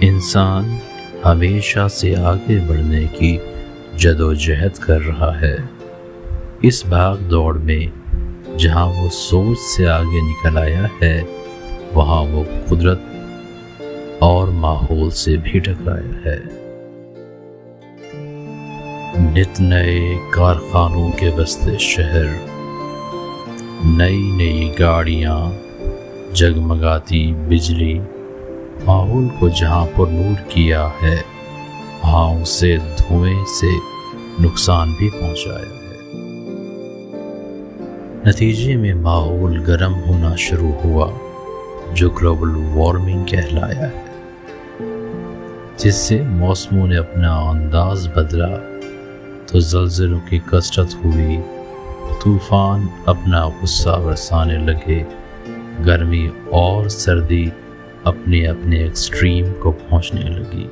انسان ہمیشہ سے آگے بڑھنے کی جدوجہد کر رہا ہے۔ اس بھاگ دوڑ میں جہاں وہ سوچ سے آگے نکل آیا ہے، وہاں وہ قدرت اور ماحول سے بھی ٹکرایا ہے۔ نت نئے کارخانوں کے بستے شہر، نئی نئی گاڑیاں، جگمگاتی بجلی، ماحول کو جہاں پر نور کیا ہے، وہاں اسے دھوئیں سے نقصان بھی پہنچایا ہے۔ نتیجے میں ماحول گرم ہونا شروع ہوا، جو گلوبل وارمنگ کہلایا ہے، جس سے موسموں نے اپنا انداز بدلا تو زلزلوں کی کثرت ہوئی، طوفان اپنا غصہ برسانے لگے، گرمی اور سردی اپنے ایکسٹریم کو پہنچنے لگی۔